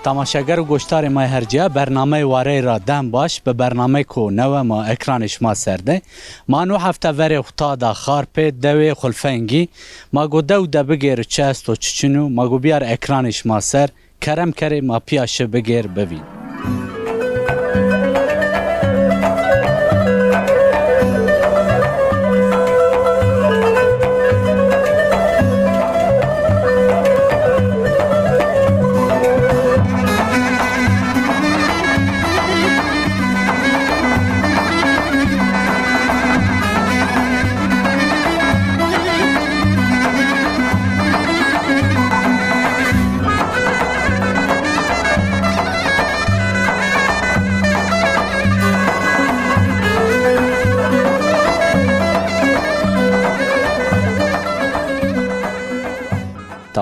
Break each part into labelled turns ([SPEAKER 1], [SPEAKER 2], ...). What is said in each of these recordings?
[SPEAKER 1] تماشاگر و گوشتار ما هرجیا برنامه واره را دم باش به برنامه کو نو ما اکرانش ما سرده ما نو هفته وری خطا دا خارپ دوی خلفنگی ما گو دو دا بگیر چست و چچنو ما گو بیار اکرانش ما سر کرم کری ما پیاشه بگیر ببین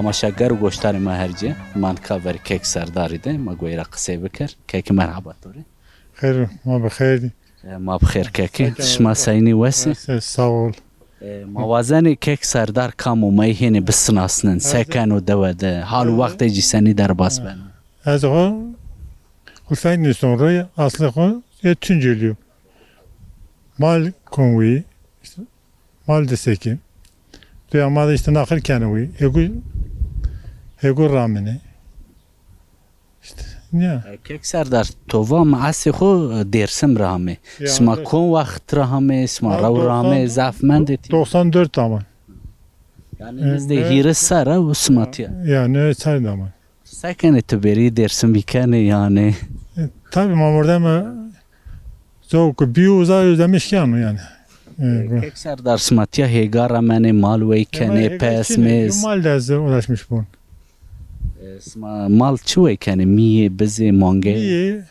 [SPEAKER 1] تماشاگر و گوشتار ما هرجه من کاور کیک سرداری ده ما گویرا قصه بکر کیک مرحبا توری
[SPEAKER 2] خیر ما بخیر
[SPEAKER 1] ما بخیر کیکی شما سینی وسی
[SPEAKER 2] ساول
[SPEAKER 1] موازن کیک سردار کامو مایهینی بسناسنن سکن و دوده حال و وقت جیسانی در باس بن
[SPEAKER 2] از آقا خلفنگ sonra aslı konu Tunceli'yim mal konvoyu mal deseki ama işte nakil kenevi هيقول رامني
[SPEAKER 1] كيك سردار توفا معسي خو ديرسم رامي اسما كون وقت رامي اسما رو رامي زعف مندتي
[SPEAKER 2] 94 zaman
[SPEAKER 1] يعني نزدي هيرس سارة وسماتيا
[SPEAKER 2] yani çay zaman
[SPEAKER 1] ساكن تبري ديرسم بيكاني يعني
[SPEAKER 2] tabii mamurda çok biyo özlemişken yani
[SPEAKER 1] كيك سردار سماتيا هيغارا مني مالوي كاني باس ميز
[SPEAKER 2] mal da uğraşmış bu
[SPEAKER 1] اسما مال چوي كاني مي بزي مانجي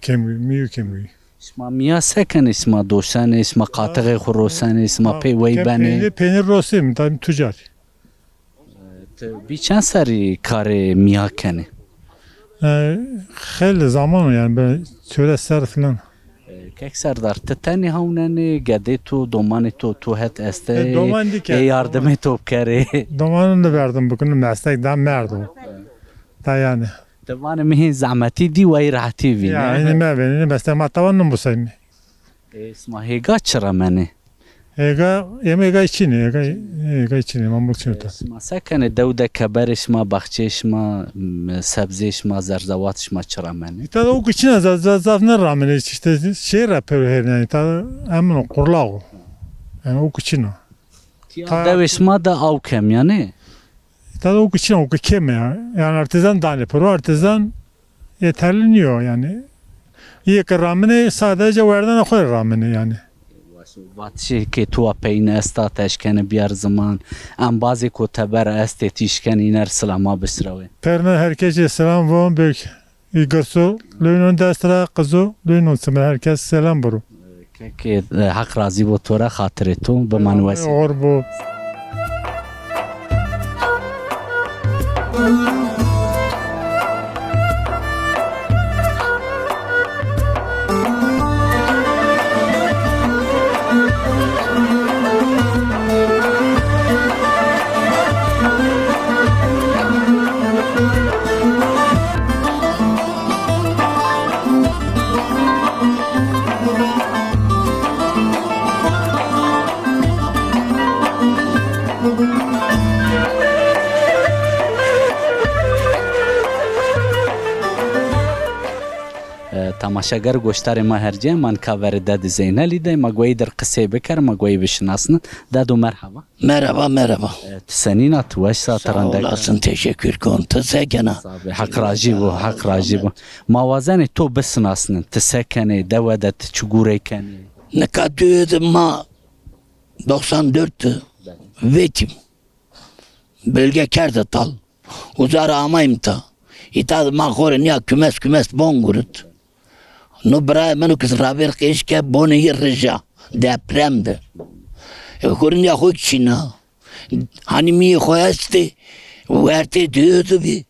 [SPEAKER 2] مي كمي
[SPEAKER 1] اسما ميا سكن اسما دوشان اسما قاطغ خروسان اسما بي وي بني
[SPEAKER 2] peynir rosim tam tüccar
[SPEAKER 1] bir çan sari kare mia kane
[SPEAKER 2] خیلی zaman yani ben şöyle ser falan
[SPEAKER 1] kek serdar tetani hawnani gadetu domani to het este yardım et kare
[SPEAKER 2] domanını verdim bugün meslekten merdo da yani
[SPEAKER 1] طبعا مهي زعمتي دي ويرعتي في
[SPEAKER 2] يعني ما بيني بس ما تونم بسمي
[SPEAKER 1] اسمها هيغا تشرمني
[SPEAKER 2] هيغا içini mamurçuta
[SPEAKER 1] اسمها سكن دوده كبرش ما بخچش ما سبزيش ما زرزواتش ما تشرمني
[SPEAKER 2] تا o içine zafne rağmen işte şey rapör her yani ta emin kurlağı yani o içine
[SPEAKER 1] دوش ما da avkem yani
[SPEAKER 2] tabii o için o keme yani artizan tane pro artizan yeterleniyor yani iyi ki rağmen sadece verden koy rağmen yani
[SPEAKER 1] واتشي كي توا بين استا تشكن بيار زمان ام بازي كو تبر استيتيشكن ينر سلاما بسروي
[SPEAKER 2] perna herkese selam von büyük İgorso löynon destra kızı löynon selam herkes selam bro
[SPEAKER 1] كي حق راضي بو تورا خاطرتو بمنوسي
[SPEAKER 2] اور بو
[SPEAKER 1] تماشاگر گوشتار ما هرجه من کاور داد زینلی ده ما گوی در قصه بکر ما گوی بشناسن دادو مرحبا
[SPEAKER 3] merhaba
[SPEAKER 1] سنینا توش
[SPEAKER 3] sağ
[SPEAKER 1] ساترنده
[SPEAKER 3] olasın teşekkür konta
[SPEAKER 1] حق راجی بو موازن تو بسناسن تسکنه دودت چگوره کنی
[SPEAKER 3] ne kadar ma 94'tü vetim bölge Kerdetal uzara amayım ta itad ma kore niya kümes bongurut no bra menu kız raber keşke bonu yırıca depremde korin ya hoçina hani mi koyaste verte diyordu bir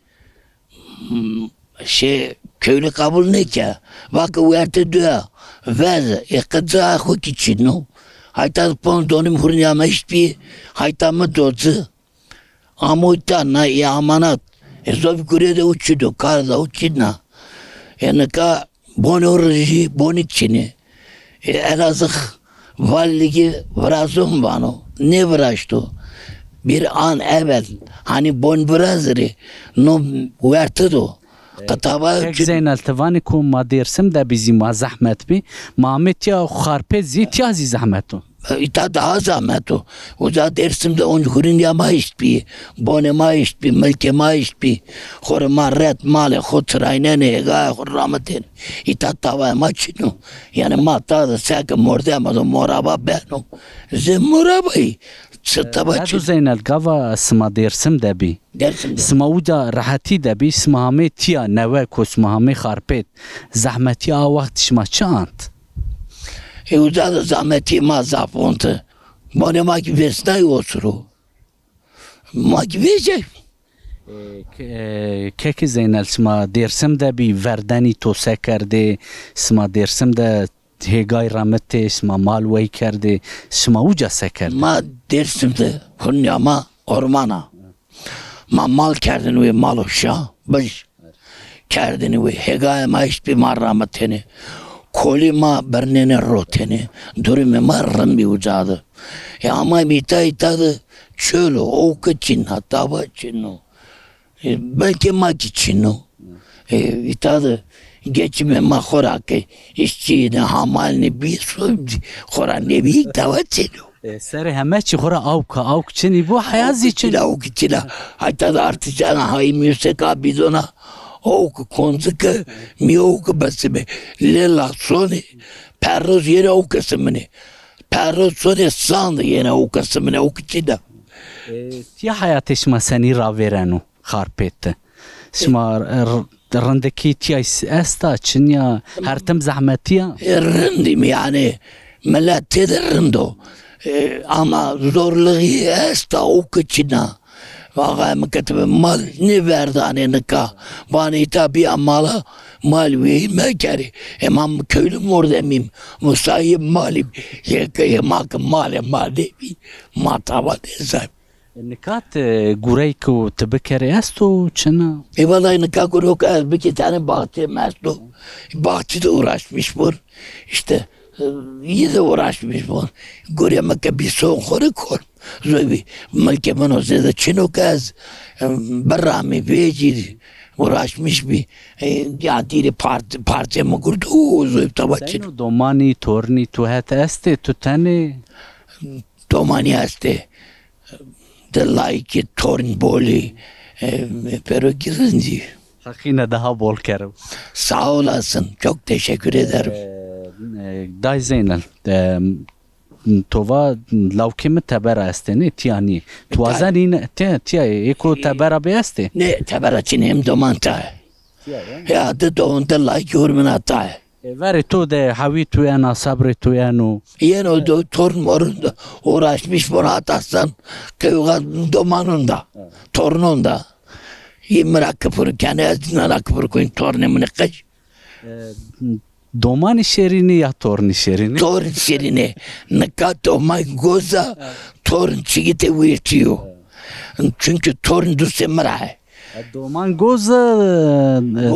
[SPEAKER 3] şey köylü kabul ne ki bak verte diyor vez ikıza hoçino hayta pon donim hurnya meşpi hayta mı dozu amuta na yamanat Zov gure de uçudu, kar da uçina. Yani ka bonorji bonikçini. Elazığ valliği vrazum bano. Ne vraştı? Bir an evvel hani bon vrazri no vertido. Kataba
[SPEAKER 1] Tek Zeynel Tivani ku ma dersim de bizi ma zahmet bi. Mahmet ya xarpet zit ya zi zahmetu.
[SPEAKER 3] İta daha zahmet o. O da dersimde on hurin ya ma işt bi. Bone ma işt bi. Melke ma işt bi. Khore ma ret male khotrayne ne ga khuramaten. İta tava ma çinu. Yani ma ta da sek morde ma da moraba beno. Ze morabai. Çıtaba
[SPEAKER 1] Adu Zeynel gava sma dersim de bi.
[SPEAKER 3] dersimde.
[SPEAKER 1] Sma uda rahati de bi. Sma hame tiya neve ku sma hame xarpet. Zahmeti a vakt şma çant.
[SPEAKER 3] O da zahmeti ma zapontu. Bone ma ki vesnay osuru. Ma ki verecek.
[SPEAKER 1] Keki Zeynel sma dersim de bi verdeni to sekerde. Sma dersim de hegay rahmeti sma malvey kerdi. Sma uca sekerde.
[SPEAKER 3] Ma dersimde Konya'ma ormana. Ma mal kerdini ve mal uşa. Baş kerdini ve hegaya ma hiçbir marramateni. Koli ma bernene roteni. Durumi ma rambi ucadı. Ama itadı çölü oku çin hatta ba çinu. Belki ma ki çinu. İtadı geçime ma хорake. İşçiyini hamalini bir su xora nebi tava çinu.
[SPEAKER 1] Seri heme çi xora avk çini bu hayazi çini.
[SPEAKER 3] Çila oku çila. Hatta da artacana hayım yükseka bizona. Oku konzuka mi oku basime. Lela soni. Perroz yine oku kısmını. Perroz soni sandı yine oku kısmını oku çila.
[SPEAKER 1] Ya hayat şma seni ra verenu xarpette. Şma rındaki tiya esta çin ya her tem zahmetiya.
[SPEAKER 3] Rındım yani. Millet rındo. Ama zorluğu esta oku çina. Vaga mekatebe mal ne verdi aneneka. Bana tabi amala mal ve mekeri. Emam köylüm orada miyim? Musayip malim. Yekeye mak mali. Matava desem.
[SPEAKER 1] Nikat gurey ku tebekere esto çina.
[SPEAKER 3] Vallahi nika kuruk az bir iki tane bahçe meslu. Bahçede uğraşmış bu. İşte iyi de uğraşmış bu. Gurya meke bir son kore kor. Zobi malke bana size çinok az barami veci uğraşmış bir ya diri parça mı kurdu zobi tabaçın.
[SPEAKER 1] Seno domani torni tu het este tu tane.
[SPEAKER 3] Domani este de like torn boli pero girinci.
[SPEAKER 1] Hakine daha bol kerim.
[SPEAKER 3] Sağ olasın. Çok teşekkür ederim.
[SPEAKER 1] Day Zeynel. Tova lavkimi tebera esteni tiyani. Tuazani tiya eko tebera be este.
[SPEAKER 3] Ne teberaçın hem domanta. Ya de doğunda like hurminata.
[SPEAKER 1] Veri to de havi tu yana sabri tu yanu.
[SPEAKER 3] Yine o torun morunda uğraşmış bunu atarsan köyün domanında. Torununda. Yemrak kıpır kendi ezinden kıpır koyun torunumunu kaç.
[SPEAKER 1] Domani şerini ya torni şerini.
[SPEAKER 3] Torun şerine nika domay goza torun çigite virtiyor. Çünkü torun dusemra.
[SPEAKER 1] Doman goza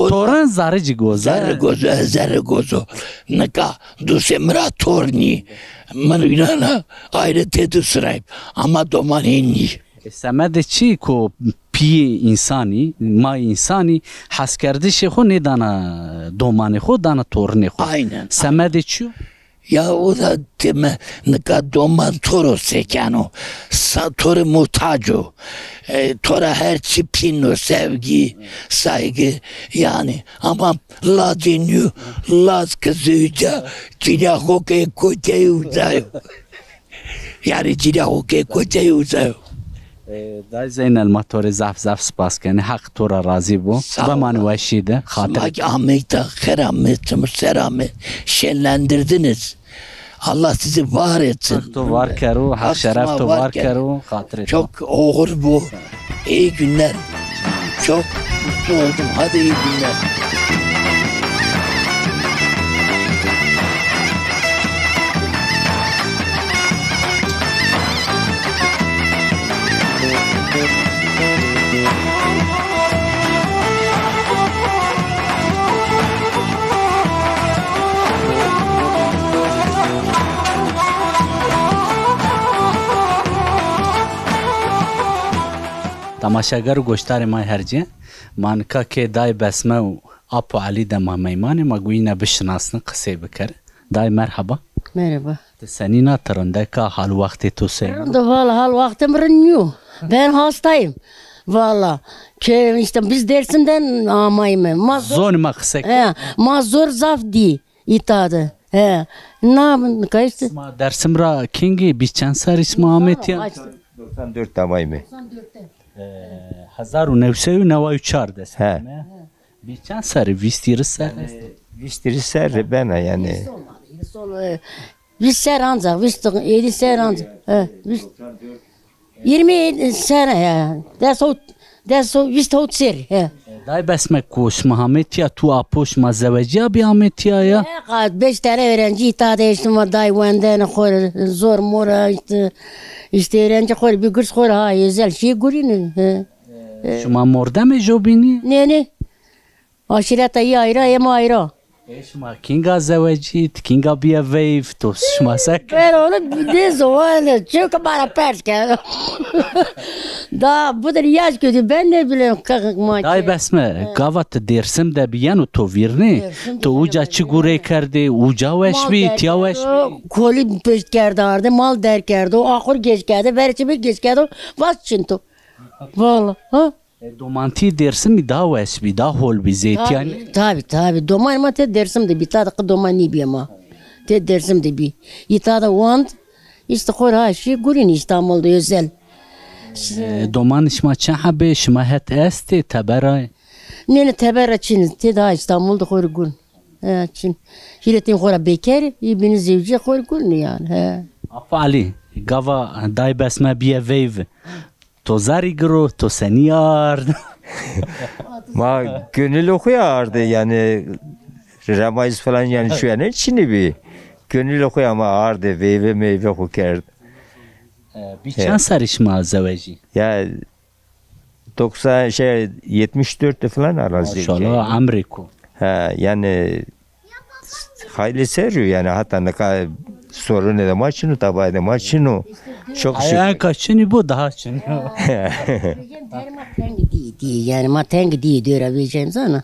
[SPEAKER 1] toran zarıcı goza.
[SPEAKER 3] Zerre gozo. Nika dusemra torni. Manuyla ayrı tedu sırayıp. Ama doman enni.
[SPEAKER 1] Semede çi ko pi insani, ma insani has kerdi şeho ne dana domani xo dana torni xo.
[SPEAKER 3] Aynen.
[SPEAKER 1] Semede çi?
[SPEAKER 3] Ya o da deme nika doman toro sekano. Toro muhtaco. Tora her çipino sevgi, saygı yani. Ama la deniyor, la kızıca, cila hoke kote uzayo. Yani cila hoke kote uzayo.
[SPEAKER 1] Day Zeynel motor zaf spas kene hak tora razı bu. Zaman veşide hatır.
[SPEAKER 3] Maki Ahmet'e keramet, seramet şenlendirdiniz. Allah sizi var etsin.
[SPEAKER 1] To var keru, hak şeref to var keru, hatır.
[SPEAKER 3] Çok oğur bu. İyi günler. Çok mutlu oldum. Hadi iyi günler.
[SPEAKER 1] تماشاگر و گوشتار ما هرجه من که دای بسمه و اپو علی دما میمانه ما گوینه بشناسن قصه بکر دای مرحبا
[SPEAKER 4] Merhaba.
[SPEAKER 1] سنی ناترنده که حال وقتی تو سین
[SPEAKER 4] Valla hal vaktim yok. Ben hastayım. Valla. Ki işte biz Dersim'den amayım.
[SPEAKER 1] زون ما قصه
[SPEAKER 4] Mazur zaf di itadı. He. Ne kaçtı?
[SPEAKER 1] ما درسم را کینگی 20 چند سال اسم آمد یا
[SPEAKER 5] 94 tamayım.
[SPEAKER 1] 1994 دست
[SPEAKER 5] He.
[SPEAKER 1] 20 چند سال 20 سال
[SPEAKER 5] Viştiri ser bana yani.
[SPEAKER 4] Biz ser ancak. Biz 7 ser ancak. He. Biz 20 sene ya. Deso biz tot ser. He.
[SPEAKER 1] دای بسمه کوش محمد یا تو اپوش ما زوجی بی آمد یا
[SPEAKER 4] 5 tane öğrenci itaat ettim. Day venden khor zor mora işte öğrenci khor bir kurs khor ha özel şey görün.
[SPEAKER 1] شما مرده می جو بینی؟
[SPEAKER 4] Ne? Aşiret ayı ayrı hem ayrı.
[SPEAKER 1] شما کینگا زوجی کینگا بیا ویف تو شما سک
[SPEAKER 4] Ben onu ne zaman çok bana pers geldi. Da bu da yaş kötü ben ne bileyim kakık maç.
[SPEAKER 1] دای بسمه گاوت درسم ده بیان و تو ویرنی تو اوجا چی گوره کرده اوجا وش بی تیا وش بی
[SPEAKER 4] Koli peş geldi ardı mal der geldi o ahur geç geldi verçimi geç geldi bas çinto. Valla ha.
[SPEAKER 1] دومانتی درسم دا وش بی دا هول بی زیتیانی
[SPEAKER 4] Tabi. Domar ma te dersim de bir tadı domar ni bir ama. Te dersim de bir. İtada want işte khor ha şey görün İstanbul'da özel.
[SPEAKER 1] دومان شما چه حبه شما هت استی تبرای
[SPEAKER 4] Ne teberra Çin te daha İstanbul'da khor gün. Ha Çin. Hiletin khora bekar ibni zevci khor gün yani. He.
[SPEAKER 1] اپا علی گاوا دای بسمه بیا ویو تو زاری گرو تو سنیار
[SPEAKER 5] Ma gönül okuyardı yani. Ramazan falan yani şu an Çin'i bir. Gönül okuyor ama ağırdı meyve meyve okurdu.
[SPEAKER 1] بی چند سری شما زوجی
[SPEAKER 5] Ya 74'te falan arazi.
[SPEAKER 1] ماشاءالله امریکو
[SPEAKER 5] Ha yani hayli seriyor yani hatta ne kadar sorun ne de maçını tabağı da maçını çok
[SPEAKER 1] ayağın
[SPEAKER 5] şükür.
[SPEAKER 1] kaçını bu daha çını
[SPEAKER 4] Yani matengi diye diyor abicim sana.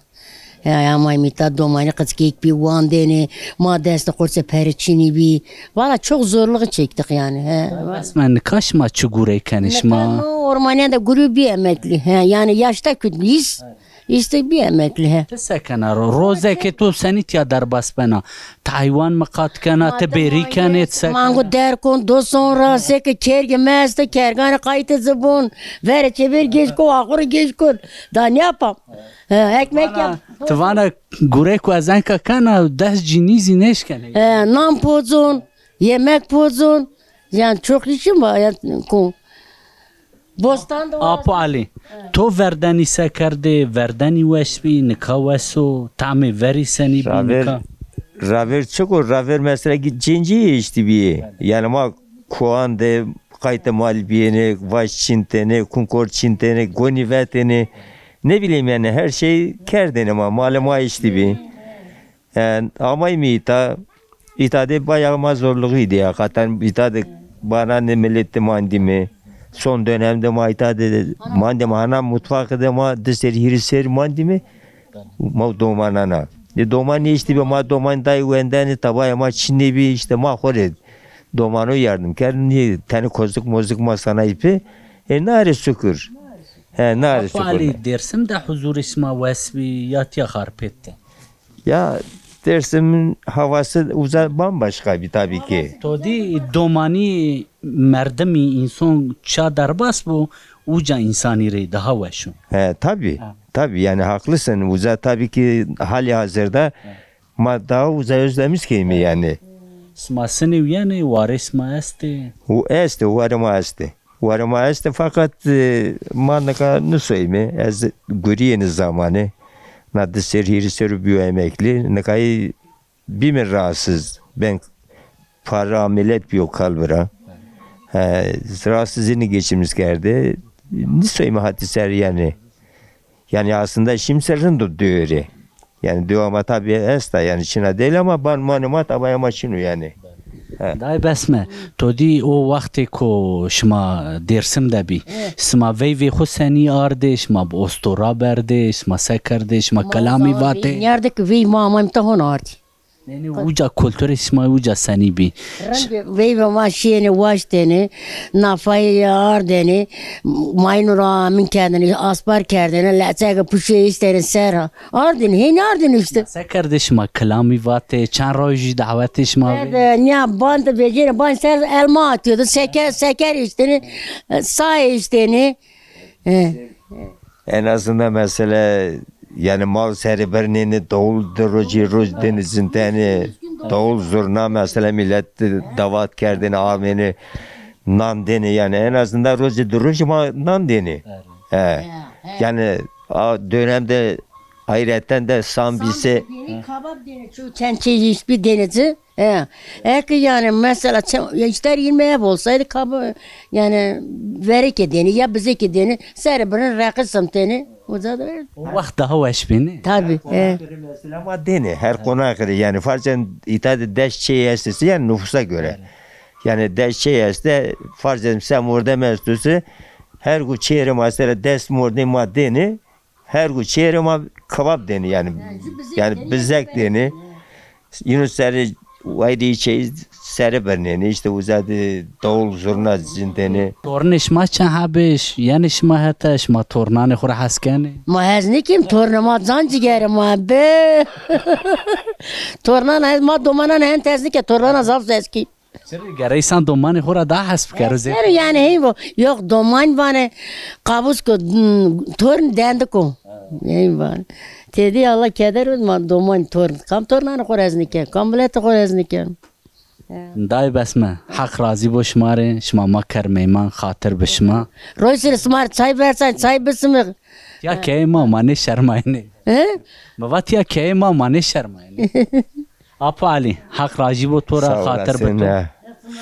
[SPEAKER 4] Ya ama imita domani kız kek bir wan dene ma deste kurse periçini bir. Valla çok zorluk çektik yani. He.
[SPEAKER 1] بسمه نکاش ما چه گوره کنش ما
[SPEAKER 4] Ormanya da grubu bir emekli. He. Yani yaşta kütliyiz. İşte bir emekli. He.
[SPEAKER 1] تسکنه رو روزه که تو سنیت یا در بس بنا تایوان مقات کنه تبری کنه تسک
[SPEAKER 4] Mango derkon do sonra seke kerge meste kergane kayıtı zıbun. Vere çevir geç ko ahır geç ko. Da ne yapam? He, ekmek yap.
[SPEAKER 1] توانا گوره کو از انکا کنه دست جینیزی نش کنه
[SPEAKER 4] Nam pozun, yemek pozun. Yani çok işim var. Yani, bostan da var.
[SPEAKER 1] آپو علی تو وردنی سکرده وردنی وشبی نکا وسو تعم وری سنی بی نکا
[SPEAKER 5] Raver çok o raver mesela cinci işte bir yani ma kuan de kayıt mal biyene vaş çintene kunkor çintene gonivetene ne bileyim yani her şey kerdene ama malama işte bir yani ama itade bayağı ma zorluğuydu ya zaten itade bana ne millette mandimi son dönemde ma itade mandimi ana mutfakta ma dışarı hiriser mandimi ma domanana domani işte bir ma doman dayı venden tabaya ma Çinli bir işte ma hore domano yardım kendi tane kozluk mozluk ma sana ipi nare şükür nare
[SPEAKER 1] آپو
[SPEAKER 5] şükür
[SPEAKER 1] علی درسم ده حضور اسما وسبی یا تیا خارپته
[SPEAKER 5] ya Dersim'in havası bambaşka bir tabii ki.
[SPEAKER 1] تو دی دومانی مردمی انسان چا در بس بو اوجا انسانی ری ده وشو
[SPEAKER 5] Tabii. Tabii yani haklısın. Uza tabii ki hali hazırda ma daha uza özlemiş ki mi yani.
[SPEAKER 1] اسما سنی ویانی وارس ما استی
[SPEAKER 5] O este, o arama este fakat manaka nasıl mi? Az görüyeniz zamanı. Na dışarı sürüyor emekli. Ne kadar bir mi rahatsız. Ben para ameliyat bir kalbura. Rahatsızlığını geçirmiş geldi. Nasıl mi hadisler yani? Yani aslında şimserin de diyor. Yani diyor ama tabii esta yani Çin'e değil ama ben manıma tabaya maçını yani.
[SPEAKER 1] دای بسمه تو دی او وقتی کو شما درسم دبی شما وی خو سنی آرده شما با استورا برده شما سکرده شما کلامی واته
[SPEAKER 4] Nerede ki vey mamam ta hon ardi.
[SPEAKER 1] یعنی اوجا کلتور شما اوجا سنی بی
[SPEAKER 4] Vey ve ma şiyeni vaş deni, nafayı ar deni, maynura min kendini, aspar kendini, letsege puşu isterin serha. Ardın, heyni ardın işte.
[SPEAKER 1] سکرده شما کلامی واته چند روزی دعوت شما بی
[SPEAKER 4] Ne bandı beceri, ban ser elma atıyordu, seker içtiğini, say içtiğini.
[SPEAKER 5] En azından mesela yani mal serberliğini davul roji roj denizin tane davul zurna mesela millet davat kerdini ameni nan deni yani en azından roji roji nan deni. Yani dönemde hayretten de sambisi
[SPEAKER 4] Kabap deni, şu çençeyi hiçbir denizi. Eğer ki yani mesela ister yemeğe olsaydı kabı yani verik edeni ya bize edeni serberin rakısım deni. O da
[SPEAKER 1] o وقت daha وش بینی
[SPEAKER 4] tabii.
[SPEAKER 5] mesela ama deni her konağa göre yani farzen itaat deş şey estesi yani nüfusa göre. Yani deş şey este farzen sen orada mestusu her gün çeyre mesela des morde madeni her gün çeyre ma kabap deni yani bizek deni Yunus seri vaydi şey seri berneni işte uzadı davul zurna zindeni
[SPEAKER 1] تورنش ما چند حبش یعنی شما حتی شما تورنان خور حس کنی
[SPEAKER 4] Ma hezni kim tornama zancı geri ma be. Tornan ma domanan hen tezni ke tornan zaf eski.
[SPEAKER 1] چرا گریسان دومانی خورا دا حسب کرده
[SPEAKER 4] Ser yani hey bu yok doman bana kabus ko torn dendi ko. Hey bana. Dedi Allah keder ma doman torn kam tornan khor hezni ke komplet khor hezni ke.
[SPEAKER 1] دای بسمه حق راضی باش ماره شما ما کرمیمان خاطر به شما
[SPEAKER 4] Roysir smart çay versen çay bismi.
[SPEAKER 1] یا که ما مانه شرماینه
[SPEAKER 4] He?
[SPEAKER 1] بابات یا که ما مانه شرماینه اپا علی حق راضی بو تو را خاطر به تو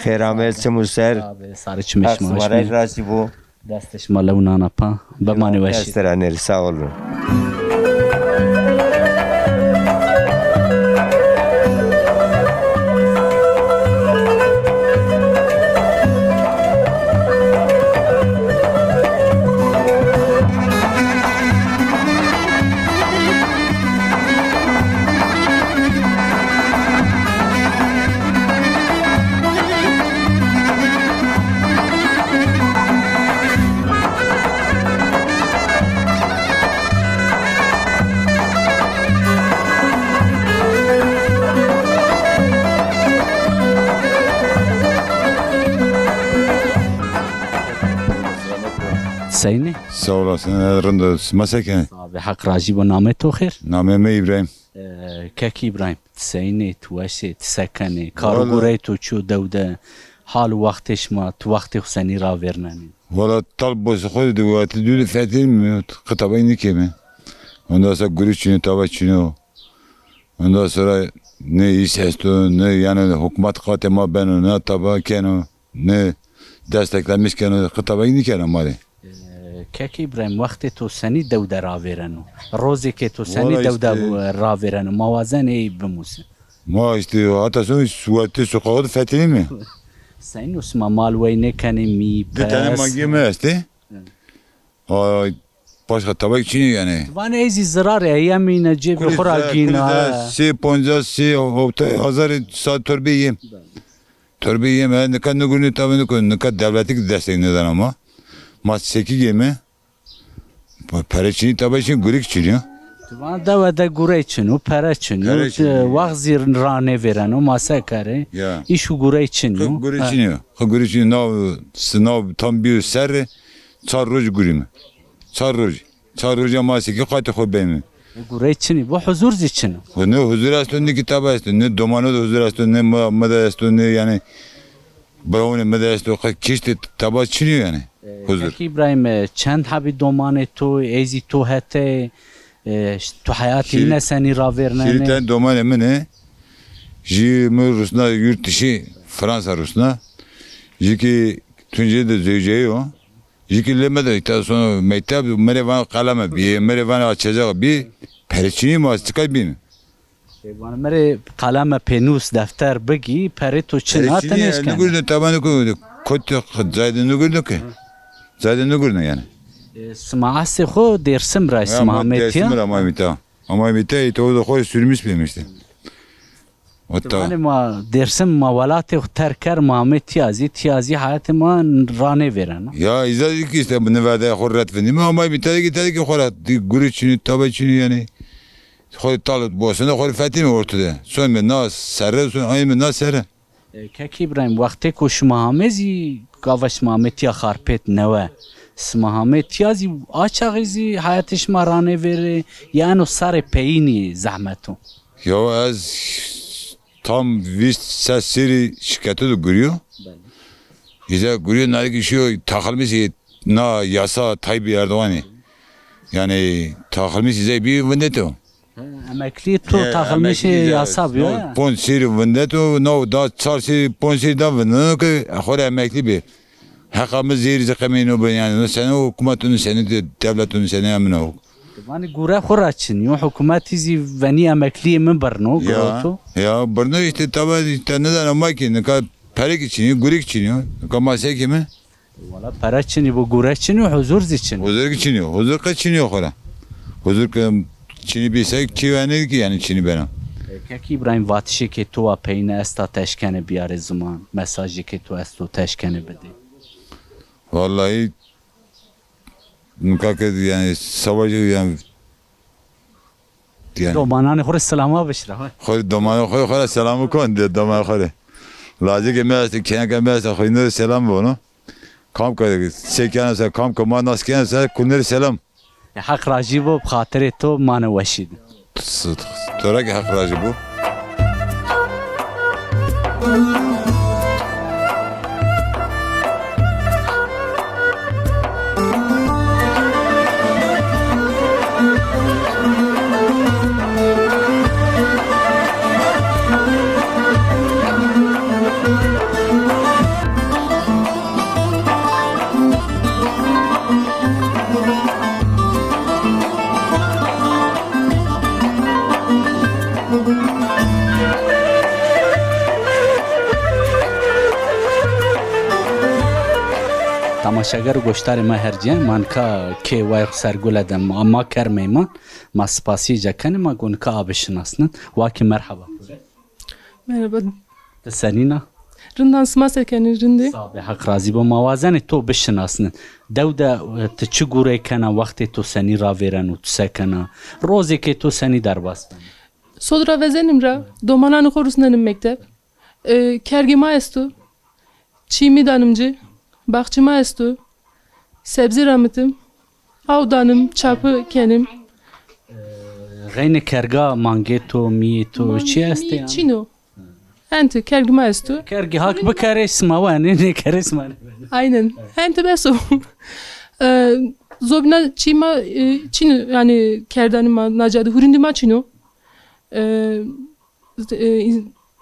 [SPEAKER 5] Kheramet semuser
[SPEAKER 1] سارı çmiş ماش
[SPEAKER 5] Asmaray razı bu
[SPEAKER 1] دستش مالونان اپا بمانی وشی
[SPEAKER 5] Desteraneri sağ olun.
[SPEAKER 1] سینی
[SPEAKER 6] Sağ olasın. Rında masakene.
[SPEAKER 1] abi حق راضی بو نامه تو خیر
[SPEAKER 6] Nameme İbrahim.
[SPEAKER 1] ککی ابراهیم سینی تو وشی تسکنی کارگوری تو چو دوده حال وقتش ما تو وقت حسینی را ورننی
[SPEAKER 6] Valla talbos خود دوات دول فتیل mi? Kıtabayı ne kemi? Ondan sonra gürüçünü, tavaçını. Ondan sonra ne istesto, ne yani hükümet katema ben ne taba keno, ne desteklemiş keno. Kıtabayı ne keno mali?
[SPEAKER 1] ککی ابراهیم وقتی تو سنی دوده را ورنو روزی که تو سنی
[SPEAKER 6] والا
[SPEAKER 1] دوده
[SPEAKER 6] işte-
[SPEAKER 1] را ورنو موازن ای بموسه
[SPEAKER 6] Ma işte atasın suatı sokağı fetili mi?
[SPEAKER 1] سین اسما مال وی نکنی می
[SPEAKER 6] Bir tane
[SPEAKER 1] پس
[SPEAKER 6] magime este. Ay başka tabak için yani.
[SPEAKER 1] وان ایزی زرار ایامی نجیب خورا گینا
[SPEAKER 6] Si ponca si hazar saat torbe yiyeyim. Torbe yiyeyim. Ne kadar nugunu tabi ne kadar devletlik destek neden ama. Mas seki yeme. Pereçini tabi için gurik için ya.
[SPEAKER 1] وان دوده گوره چنو پره چنو
[SPEAKER 6] پره چنو.
[SPEAKER 1] وقت زیر رانه ورنو ماسه کره
[SPEAKER 6] Ya.
[SPEAKER 1] ایشو گوره چنو
[SPEAKER 6] Gurik için ya. Gurik için sınav tam bir serre. Çar roj gurime. Çar roj. Çar roj ama seki katı khobemi.
[SPEAKER 1] گوره چنی و حضور زی چنو
[SPEAKER 6] Ne huzur astun ne kitap astun ne domano da huzur astun ne mada astun ne yani. Braune mada astun kişti tabat çiniyor yani. Huzur.
[SPEAKER 1] ککی ابراهیم چند حبی دومان تو ایزی تو هته تو حیاتی
[SPEAKER 6] Şiri-
[SPEAKER 1] نسنی را ورننه
[SPEAKER 6] Şiriten doman emine. Ji Rusna yurt dışı Fransa Rusna. Jiki Tunce de zevceyi o. Jiki leme de ita sonra mektep merevan kaleme bir merevan açacak bir perçini mi açtık bin.
[SPEAKER 1] Bana mere kaleme penus defter begi peri to çin hatın
[SPEAKER 6] Ne
[SPEAKER 1] eşken.
[SPEAKER 6] gurdu tabanı koydu. Kötü zaydı ne gurdu ki? Zaydı ne gurdu yani?
[SPEAKER 1] Smaasi xo dersim ra smahametiya.
[SPEAKER 6] Ama mita ito da koy sürmüş benim işte.
[SPEAKER 1] Yani ma dersim ma velatı terker mahametiya zitiyazi hayatı ma rane veren.
[SPEAKER 6] Ya izledik işte bunu verdi hurret vendi. Ama mita gitti ki hurret guru çini tabi çini yani. Koy talut boşuna koy fethi mi ortada? Son ben nas serre son ayın ben nas serre.
[SPEAKER 1] Keki İbrahim vakti ko şmahamezi gavaş mahametiya xarpet neve. Smahametiyazi açağızi hayatış ma rane vere yani o sarı peyni zahmetu.
[SPEAKER 6] Ya az tam vist sesleri şirketi de görüyor. İşte görüyor nerede kişi takılmış na yasa Tayyip Erdoğan'ı. Yani takılmış size bir vendeto.
[SPEAKER 1] Emekli to takılmış yasa biyor ya.
[SPEAKER 6] Pon seri vendeto no da çarşı pon seri da vendeto ki ahora emekli bir. Hakkımız zehir zekamino ben yani sen o hükümetin seni de devletin seni amına.
[SPEAKER 1] Yani gure xuraçın yo hükümeti zi veni emekli mi barno groto.
[SPEAKER 6] Ya barno işte tabi işte neden ama ki ne kadar perek için gurik için kamase kimi?
[SPEAKER 1] Valla para için bu gure için huzur için.
[SPEAKER 6] Huzur için huzur kaç için yok ora. Huzur Çin'i bilsek çivenir ki yani Çin'i benim.
[SPEAKER 1] Keki İbrahim vatişi ki tu peyne esta teşkene biyar zaman mesajı ki tu esto teşkene bedi.
[SPEAKER 6] Vallahi mukakka yani savaşı yani
[SPEAKER 1] Domanani xore selama bişra.
[SPEAKER 6] Xore domana xore selamı kon de domana xore. Lazım ki mesela kene ki mesela xore selam bunu. Kam ka sekene se kam ka manas kene se kunner selam.
[SPEAKER 1] Hak rajibo bxatir to mane weşid.
[SPEAKER 6] Tora ki hak raji bu.
[SPEAKER 1] Tamaşagar goştarı ma herciyen manka ke vay sergule dem ama kermeyman ma spasi jakan ma gonka abişnasın vaki merhaba.
[SPEAKER 7] Merhaba.
[SPEAKER 1] Senina.
[SPEAKER 7] Rından smas ekeni rindi.
[SPEAKER 1] Sabe hak razı bu mavazeni to bişnasın. Devda tçi gure kana vakti to seni ra veren u tsekana. Rozi ke to seni darbas.
[SPEAKER 7] Sodra vezenim ra domananı korusnanim mektep. Kergi maestu. Çimi danımcı. Bakçı maestu. Sebzi rahmetim. Avdanım çapı kenim.
[SPEAKER 1] Gayne kerga mangeto mieto çi este?
[SPEAKER 7] Çino. Ente kergi maestu.
[SPEAKER 1] Kergi hak bekare isma ve ne kere isma.
[SPEAKER 7] Aynen. Ente beso. Zobna çima çino yani kerdanıma nacadı hurindima çino.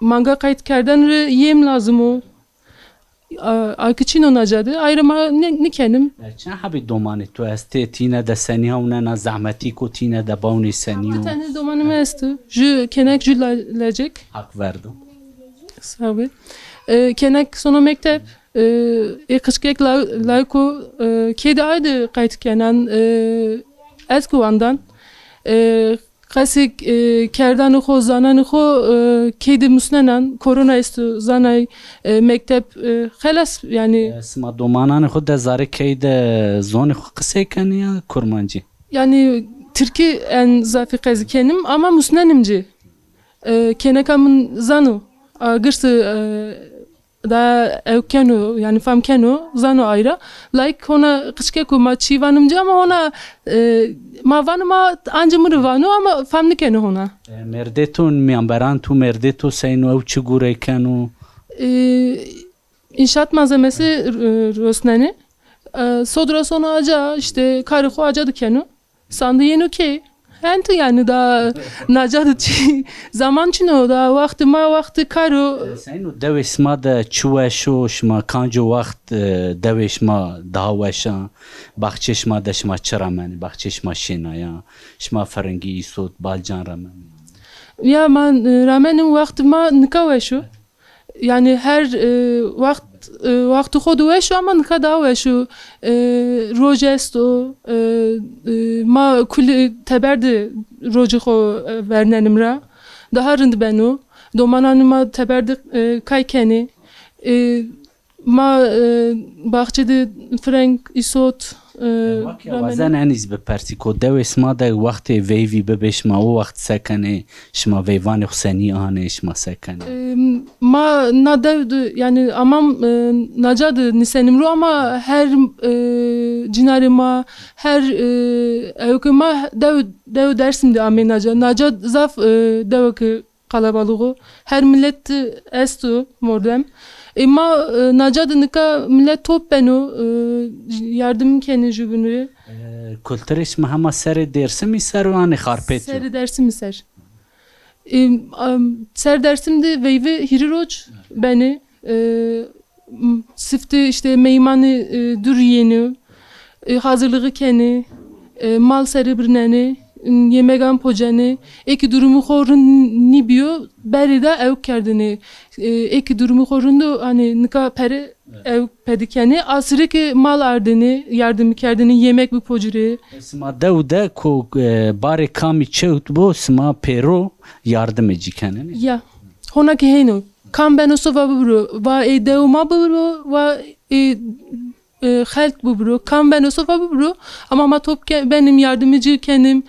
[SPEAKER 7] Manga kayıt kerdanı yem lazım o. Arkçino nacadı. Ayrıma ne kendim.
[SPEAKER 1] Çen habi domani tu este tine de seni ona zahmeti ko tine de bauni seni.
[SPEAKER 7] Bir tane domanım estu. Jü kenek jü lecek.
[SPEAKER 1] Hak verdim.
[SPEAKER 7] Sağ ol. Kenek sonu mektep. Kışkek layko kedi aydı kayıt kenan eskuvandan. Kasik kerdanı xo zananı xo kedi musnenan korona estu zanay mektep xelas yani.
[SPEAKER 1] Sma domananı xo da zare keyde zoni xo kısa kaniya kurmancı.
[SPEAKER 7] Yani Türkiye en zafi kazı kenim ama musnenimci. Kenekamın zanu. Gırsı da evkeno yani famkeno zanu ayrı. Like ona kışkeku ma çivanımcı ama ona mavanıma ancamırı vanu ama famnikeno ona.
[SPEAKER 1] Merdetun miambaran tu merdetu seynu ev çugure kenu.
[SPEAKER 7] İnşaat malzemesi rosneni. Sodra sonu aca işte karıxu acadı kenu. Sandı yenu ki. Enti yani da nacadı zaman çino da vakti ma vakti karo.
[SPEAKER 1] Seynu devesma da çuveşo şma kanco vakt devesma daha veşa bahçeşma da şma çıramani bahçeşma şena ya şma farengi sot balcan ramani.
[SPEAKER 7] Ya man ramenim vaktime nika veşu. Yani her vakti khodu veşu ama nika da veşu. Rojesto ma kuli teberdi roji kho vernenim ra. Daha rind benu. Domananıma teberdi kaykeni. Ma bahçede Frank isot
[SPEAKER 1] وزن انیز به پرسیکو دو اسما ده وقت ویوی ببش ما او وقت سکنه شما ویوان حسینی آنه شما سکنه
[SPEAKER 7] ma nadevdu yani amam nacadı nisenimru ama her cinarima her evkima dev dersimdi ame nacad zaf dev kalabalığı her millet estu mordem ama nacadınika millet top benu yardım kendi jübünü
[SPEAKER 1] kültürüş mahama seri dersi ser ve harpet
[SPEAKER 7] seri dersim ser ser dersimde veyve hiriroç beni sifti işte meymanı dürüyeni hazırlığı kendi mal seri birneni yemegan pojani eki durumu khorun nibiyo beri de ev kerdini eki durumu khorundu hani nika peri ev pedikeni asri ki mal ardini yardım kerdini yemek bu pojuri
[SPEAKER 1] sma devde ko bari kami çeut bu sma pero yardım edikeni
[SPEAKER 7] ya hona ki heno kam benoso va buru va deuma buru va halk buru kam benoso va buru ama ma top benim yardımcı kendim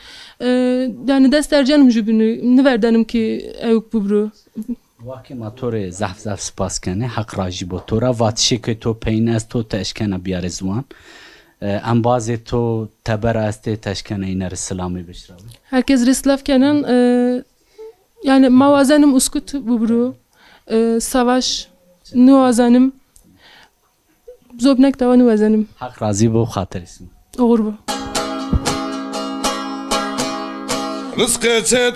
[SPEAKER 7] yani destercanım jübünü ne verdenim ki evk bubru.
[SPEAKER 1] Vaki matore zaf spas kene hak raji botora vatşi ke to peynez to teşkene biyar zwan. Ambazı to tabara este teşkene iner İslami beşravi.
[SPEAKER 7] Herkes rislav kenen yani mavazenim uskut bubru. Savaş nuazenim zobnek tava nuazenim.
[SPEAKER 1] Hak razi bu xatir ismi.
[SPEAKER 7] Oğur bu.
[SPEAKER 8] Rızkete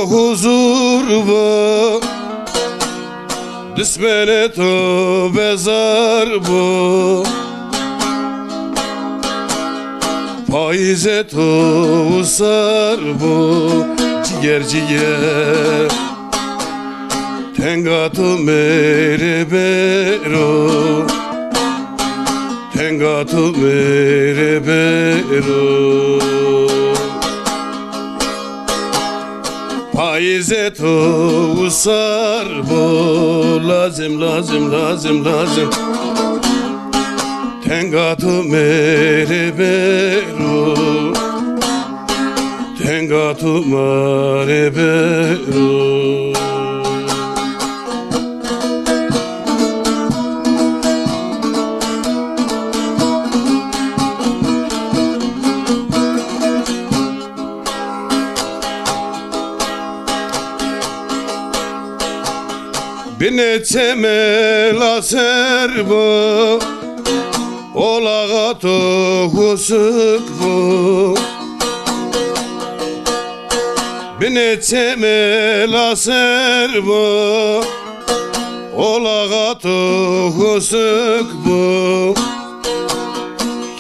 [SPEAKER 8] huzur bu Düşmene to bezar bu Faize to usar bu Ciğer ciğer Tenga to mere bero Tenga to mere bero Faize to usar bu lazım lazım lazım lazım Tenga to mere bero Tenga to mare bero Bine temel aser bu Olağa to husuk bu Bine temel aser bu Olağa to husuk bu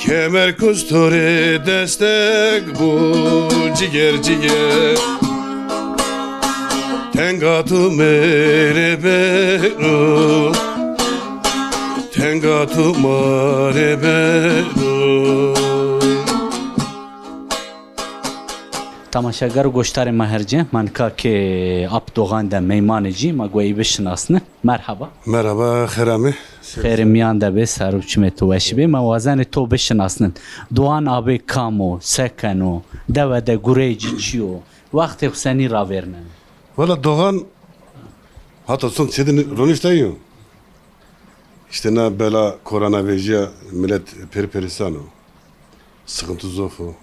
[SPEAKER 8] Kemer kusturi destek bu Ciğer ciğer Tenga tu mere bero Tenga tu mare bero
[SPEAKER 1] Tamaşagar goştar maherce manka ke Abdoğan da meymaneci magwayı bişnasne merhaba
[SPEAKER 8] Merhaba Kherami
[SPEAKER 1] Kherimiyan da be sarupçmetu veşbe mavazan to bişnasne Doğan abi kamo sekano devede gureci çiyo vakti seni raverne
[SPEAKER 8] Valla Doğan hatta son çedin roniştayıyor. İşte ne bela koronavirüs millet perişan o. Sıkıntı zofu.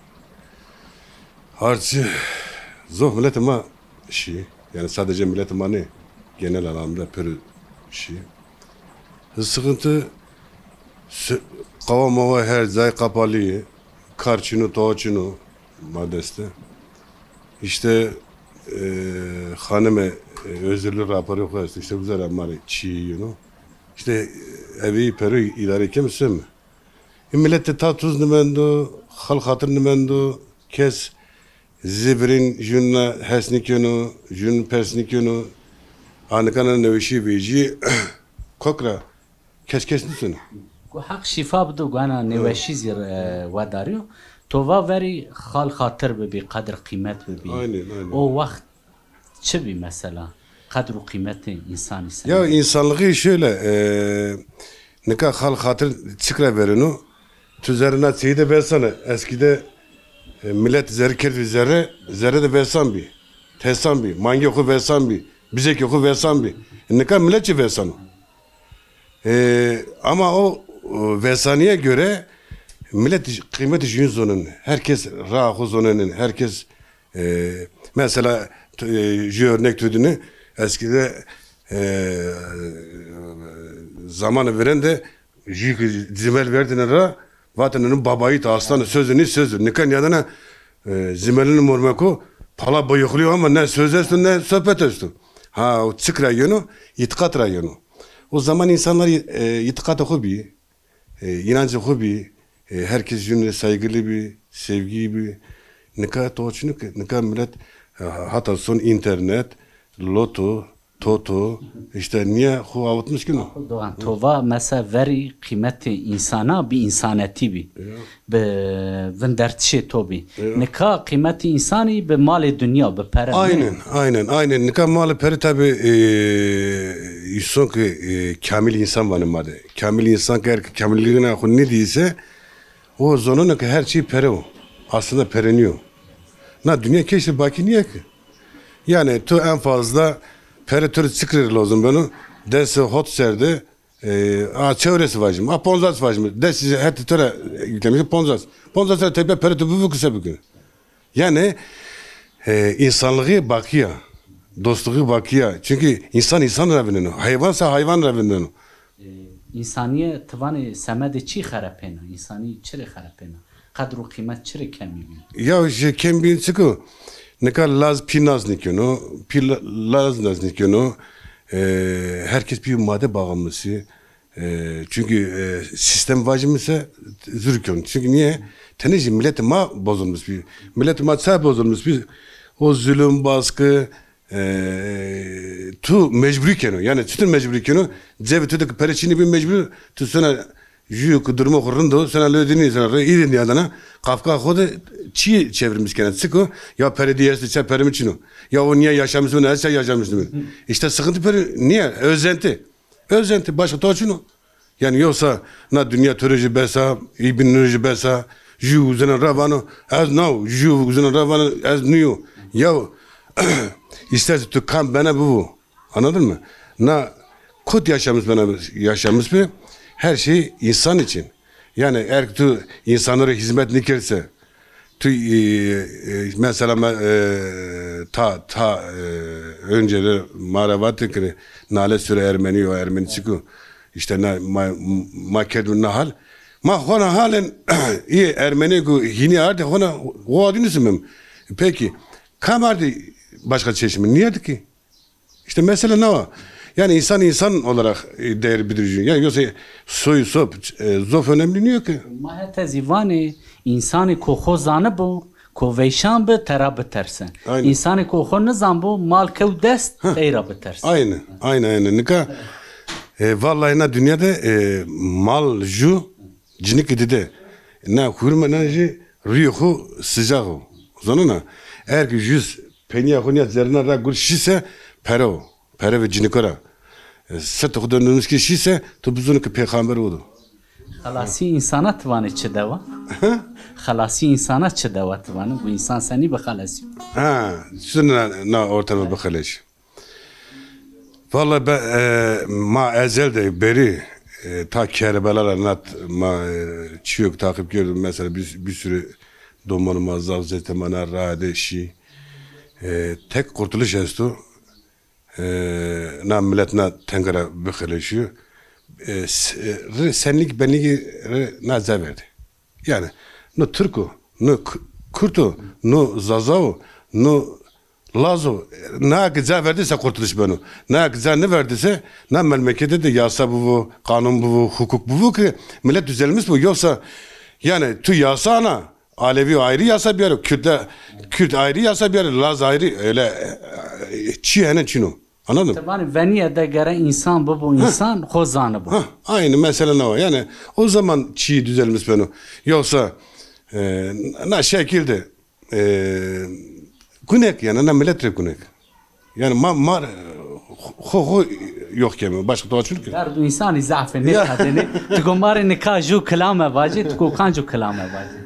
[SPEAKER 8] Harçı zof millet ama şey yani sadece millet ama ne genel anlamda şey. Sıkıntı kavamava her zay kapalı karçını toğaçını madeste. İşte hanıme özürlü raporu koyuyorsun işte güzel ama çiğ işte evi peru idare kimse mi? Millette tatuz nimendo, halk hatır nimendo, kes zibrin jünna hesnikenu, jün persnikenu, anıkana nevşi veci, kokra, keskesin.
[SPEAKER 1] Ku haq şifa bidu gana neveşi zir vedariyo. Tova veri xal xatir bibi, kadir kıymet bibi.
[SPEAKER 8] Aynen.
[SPEAKER 1] O vakit çi bi mesela? Kadru kıymeti insan ise.
[SPEAKER 8] Ya insanlığı şöyle, ne kadar hal hatır çıkra verinu, tüzerine çiğde versana. Eskide millet zerre kervi zerre de versan bir. Tesan bir, mangi oku versan bir, bizek oku versan bir. Ne kadar milletçi versan. Ama o versaniye göre millet kıymeti jün zonun. Herkes rahu zonunun, herkes mesela jü örnek tüdünü eskide zamanı veren de jü zimel verdiğine ra vatanının babayı da aslanı sözü. Nikan yadına zimelinin mormeko pala bayıklıyor ama ne söz etsin ne sohbet etsin. Ha o çık rayonu, itikat rayonu. O zaman insanlar itikat hobi, inancı hobi, herkes yönüne saygılı bir, sevgi bir, ne kadar toçunu ki, ne kadar millet, hatta son internet, loto, toto, işte niye hu avutmuş ki no?
[SPEAKER 1] Doğan, tova mesela veri kıymeti insana bir insaneti bi. Be vendertişe tobi. Ne kadar kıymeti insani be mali dünya, be para.
[SPEAKER 8] Aynen. Ne kadar mali para tabi son ki kamil insan var madde. Kamil insan eğer kamilliğine akın ne değilse o zonun ki her şey para o. Aslında pereniyor. Na dünya keşke baki niye ki? Yani tu en fazla peritör çıkırır lazım bunu. Desi hot serdi. Çevresi var şimdi. Ponzas var şimdi. Desi hep töre yüklemiş ponzas. Ponzas'a tepe peritör bu kısa bugün. Yani insanlığı bakıyor. Dostluğu bakıyor. Çünkü insan revinin. Hayvansa hayvan revinin.
[SPEAKER 1] İnsaniye tıvanı semede çi harapena. İnsani çire harapena. Kadru kıymet çire kemi.
[SPEAKER 8] Ya işte kemi çıkıyor. Ne kadar laz pinaz nikonu, laz nikonu, herkes bir madde bağımlısı. Çünkü sistem vacimse zürkün. Çünkü niye? Teneci milleti ma bozulmuş bir. Milleti ma sahip bozulmuş bir. O zulüm, baskı, tu mecburi kenu. Yani tütün mecburi kenu. Cebi tütü pereçini bir mecburi. Tu sana jüyük durma kurundu. Sana lödini sana iyi diye adana. Kafka kodu çiğ çevirmiş kendisi. Sıkı ya peri diyerse çe perim için o. Ya o niye yaşamış mı? Neyse yaşamış mı? İşte sıkıntı peri niye? Özenti. Başka toçun o. Yani yoksa na dünya töreci besa, ibn nüreci besa, jüyü uzun ravanı, az now, jüyü uzun ravanı, az new. Ya isterse tu kan bana bu. Anladın mı? Na kut yaşamış mı? Her şey insan için. Yani eğer tu insanlara hizmet nikerse, tu mesela önce de maravatı ki nale süre Ermeni çıkıyor. İşte makedun nahal. Ma hona halen iyi Ermeni ku hini ardı hona o adını mı? Peki kamardı başka çeşme niye ki? İşte mesela ne var? Yani insan olarak değer bildirici. Yani yoksa soy zof önemli niye ki?
[SPEAKER 1] Mahete zivani insanı koho zanı bu, koveyşan bu tera bitersin. İnsanı koho nizam bu mal kev dest tera bitersin.
[SPEAKER 8] Aynen. Nika vallahi na dünyada mal ju cinik idide. Na hurma na ji riyohu sıcağı. Zanına eğer ki yüz peniya hunya zerna ra gurşise pero ve cinikora. Sert kudurduğunuz kişi ise tubuzun ki peygamber oldu.
[SPEAKER 1] Halasi insana tıvanı çedeva. Halasi insana çedeva tıvanı. Bu insan seni be halasi.
[SPEAKER 8] Şuna ortama bakaleş. Vallahi ben ma ezelde beri ta Kerbela'la nat ma çiyok takip gördüm mesela bir sürü domanıma zavzete mana radeşi tek kurtuluş estu na milletine tengara bakaleşiyor. Senlik benliği na verdi. Yani no Türk'ü, no Kürt'ü, no Zazav'ı, no Lazo, ne güzel verdiyse kurtuluş beni. Ne güzel ne verdiyse, ne memlekette de yasa bu, kanun bu, hukuk bu ki millet düzelmiş bu. Yoksa yani tu yasa ana, Alevi ayrı yasa bir yer, Kürt ayrı yasa bir yer, Laz ayrı öyle çi hemen çino. Anladın?
[SPEAKER 1] Tabii Veniye'de göre insan bu insan hozanı bu.
[SPEAKER 8] Aynı mesele ne var? Yani o zaman çiğ düzelmiş beni. Yoksa ne şekilde günek yani ne milletre günek. Yani ho yok ki başka doğaçlık.
[SPEAKER 1] Der bu insan izafı ne kadını. Tugomar nikaju kelame vacı, tugu kanju kelame vacı.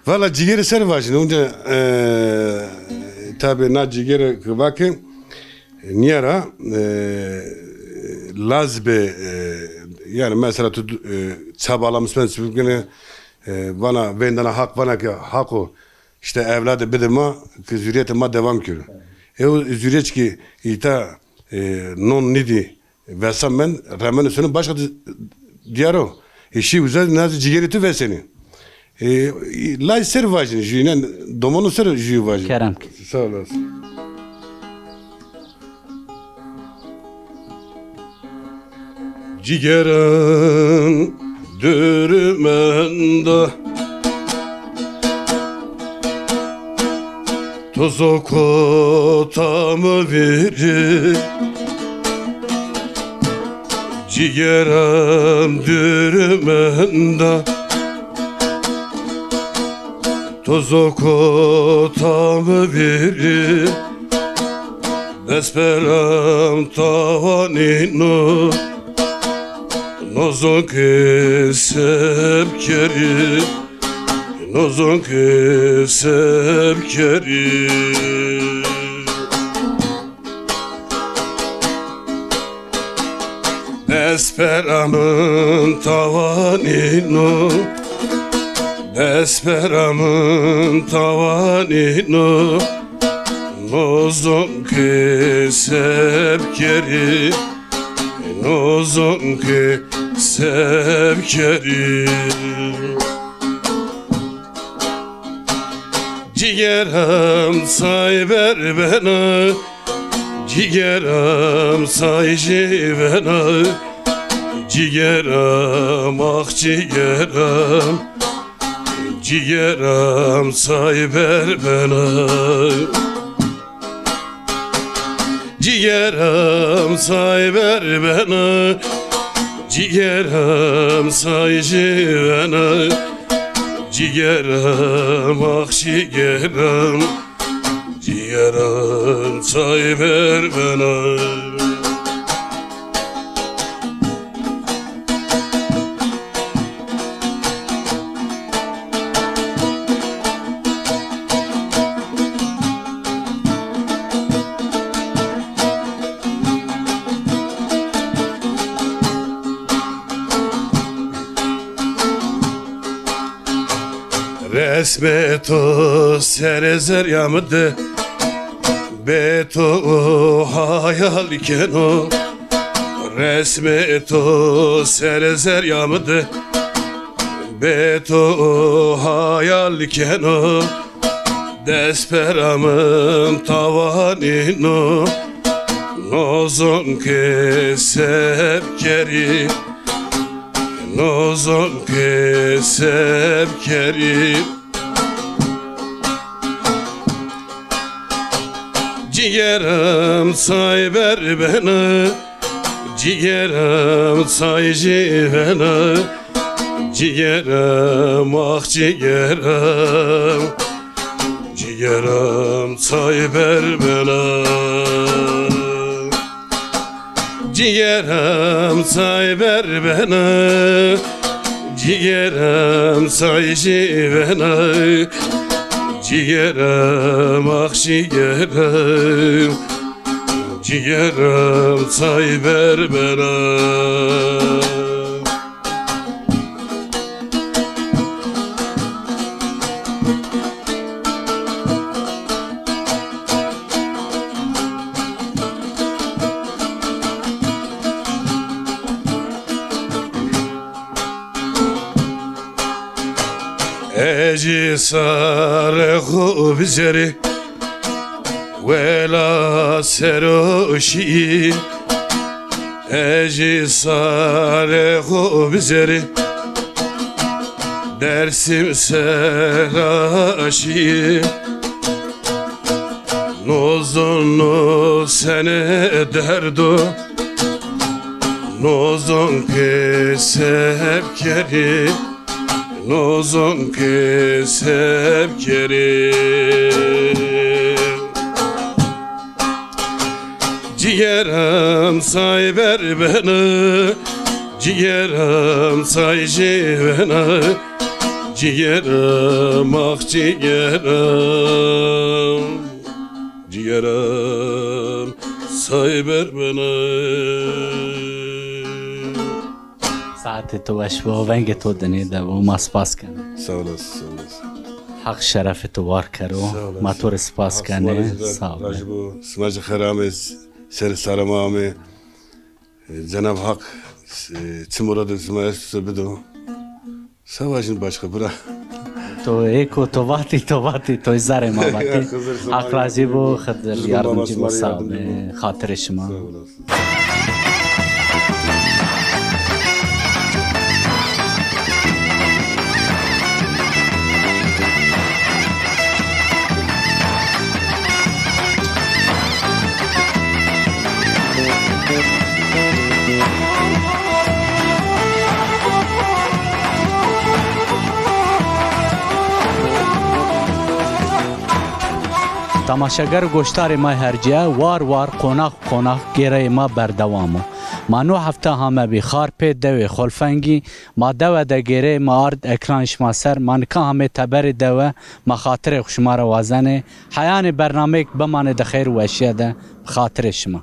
[SPEAKER 8] Valla ciğeri ser vacı. Önce tabi na ciğeri bakın. Niyara lazbe yani mesela çabalamış ben süpürgeni bana benden hak bana ki hak o işte evladı bedema ki zürriyetime devam körü. O zürriyet ki ita non nidi versem ben hemen üstüne başka diğer o. İşi güzel nazı ciğeriti ve seni. Lay ser vacını jüynen domonu ser jüyü vacını.
[SPEAKER 1] Kerem.
[SPEAKER 8] Sağ olasın. Ciğerim dürümende tozu kotamı verir. Ciğerim dürümende tozu kotamı verir. Besperam tavanino Nozon kesep keri Nozon kesep keri Besperamın tavanino Besperamın tavanino Nozon kesep keri Nozon kesep keri Ciğerim say ver bana Ciğerim say bana Ciğerim ah ciğerim Ciğerim say ver bana Ciğerim say ver bana Ciğerim say bana Ciğerim ah ciğerim Ciğerim say ver bana Resmeto serezer yamdı Beto hayal keno Resmeto serezer yamdı Beto hayal keno Desperamın tavanino Nozon kesep keri Nozon kesep keri Ciğerim say ver bana Ciğerim say bana Ciğerim ah ciğerim Ciğerim say ver bana Ciğerim say ver bana Ciğerim say bana Ciğerim ah ciğerim Ciğerim say ver bana Eci sare khubzeri Vela seroşi Eci sare khubzeri Dersim seraşi Nozonu sene derdu Nozon kesep keri Nozon kesep keri Ciğerim say ver beni Ciğerim say beni Ciğerim ah ciğerim Ciğerim say ver beni
[SPEAKER 1] ساعت تو اش با ونگ تو دنی ده و ما سپاس کنه
[SPEAKER 8] Sağ olasın, sağ olasın.
[SPEAKER 1] حق شرف تو وار کرو ما تو سپاس کنه sağ ol.
[SPEAKER 8] Racibu, smacı kharamez, seni saramame. Cenab-ı Hak Timur'a smayası bidu. Savaşın başka bırak.
[SPEAKER 1] تو ایکو تو واتی تو زره ما واتی حق راضی بو خدر یارمچی مصاب خاطر شما
[SPEAKER 8] Sağ olasın.
[SPEAKER 1] تماشاگر گوشتار ما هرجه وار قناق گیره ما بردوامو ما نو هفته همه بی خار پی دوی خلفنگی ما دو ده گیره ما آرد اکرانش ما سر ما نکه همه تبر دوه ما خاطر خوشمار وازنه حیان برنامه بمانه ده خیر و اشیاء ده خاطر شما